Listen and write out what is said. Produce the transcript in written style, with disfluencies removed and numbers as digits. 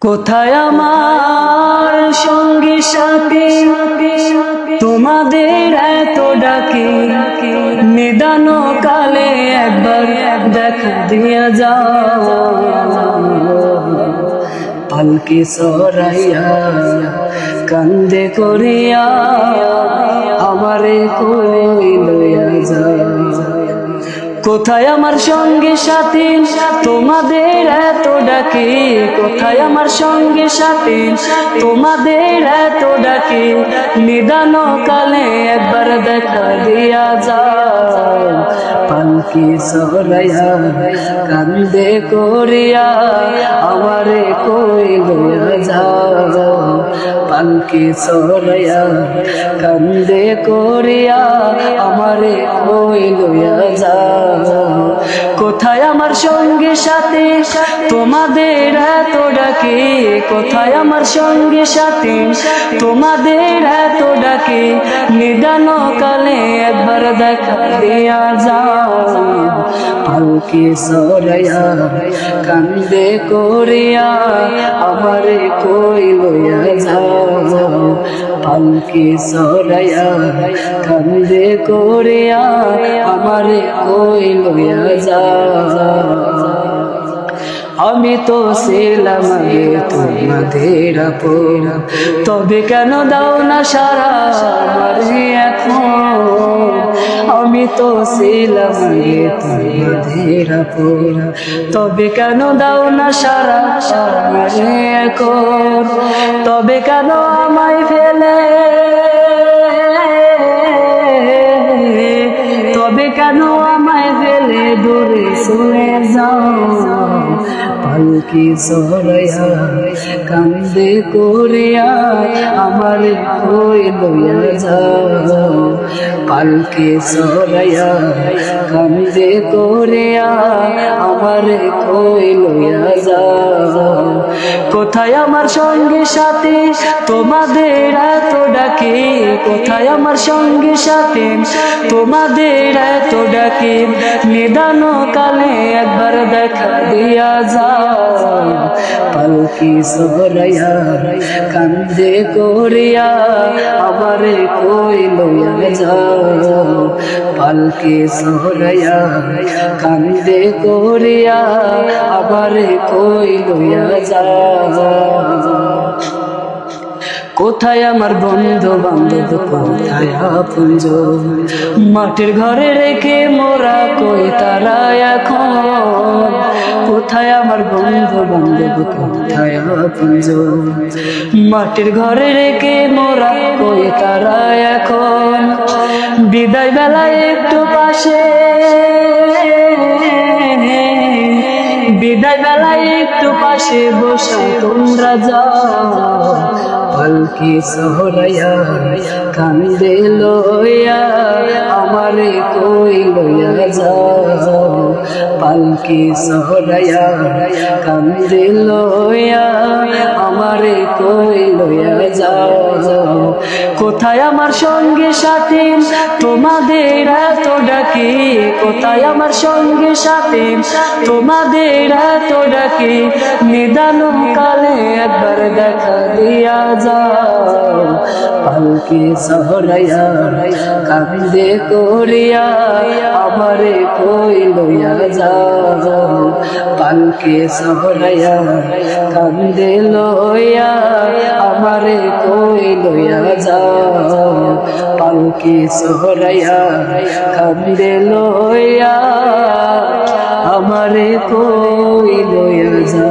কোথায় আমার সঙ্গী সাথী তোমাদের এত ডাকে, নিদান কালে একবার দেখা দিয়া যাও। পালকি সরাইয়া কান্দে করিয়া আমারে কই লইয়া যাও। কোথায় আমার সঙ্গে সাথী তোমাদের এত ডাকে, কোথায় আমার সঙ্গে সাথী তোমাদের এত ডাকে, নিদান কালে একবার দেখা দিয়া যাও। পালকি সরাইয়া কান্দে করিয়া আমারে কই লইয়া যাও। পালকি সরাইয়া কান্দে করিয়া আমারে কই লইয়া যাও। কোথায় আমার সঙ্গে সাথী তোমাদের এত ডাকে, কোথায় আমার সঙ্গে সাথী তোমাদের এত ডাকে, নিদান কালে একবার দেখা দিয়া যাও। পালকি সরাইয়া কান্দে করিয়া আমারে কই লইয়া যাও। পালকি সরাইয়া কান্দে করিয়া আমারে কই লইয়া যাও। আমি তো ছিলাম আগে তোমাদের আপন, তবে কেন দাও না সারা আমারে এখন। আমি তো ছিলাম আগে তোমাদের আপন, তবে কেন দাও না সারা আমারে এখন। তবে কেন আমায় ফেলে, তবে কেন আমায় ফেলে দূরে চলে যাও। পালকি সরাইয়া কান্দে করিয়া আমারে কই লইয়া যাও। পালকি সরাইয়া কান্দে করিয়া আমারে কই লইয়া যাও। কোথায় আমার সঙ্গে সাথী তোমাদের এত ডাকে, কোথায় আমার সঙ্গে সাথী তোমাদের এত ডাকে, নিদান কালে একবার দেখা দিয়া যাও। পালকি সরাইয়া কান্দে করিয়া আমারে কই লইয়া যাও। পালকি সরাইয়া কান্দে করিয়া আমারে কই লইয়া যাও। কোথায় আমার বন্ধু বান্ধব, কোথায় আপনজন, মাটির ঘরে রেখে মোরা কই তারা এখন। কোথায় আমার বন্ধু বান্ধব, কোথায় আপনজন, মাটির ঘরে রেখে মোরা কই তারা এখন। বিদায় বেলায় একটু পাশে, বিদায় বেলায় একটু পাশে বসে তোমরা যাও। পালকি সরাইয়া কান্দে লইয়া আমারে কই লইয়া যাও। পালকি সরাইয়া কান্দে লইয়া আমারে কই লইয়া যাও। কোথায় আমার সঙ্গে সাথী তোমাদের এত ডাকে, কোথায় আমার সঙ্গে সাথী তোমাদের এত ডাকে, নিদান কালে একবার দেখা দিয়া যাও। পালকি সরাইয়া কান্দে করিয়া আমারে কই লইয়া যাও। পালকি সরাইয়া কান্দে লইয়া আমারে কই লইয়া যাও। পালকি সরাইয়া কান্দে লইয়া আমারে কই লইয়া যাও।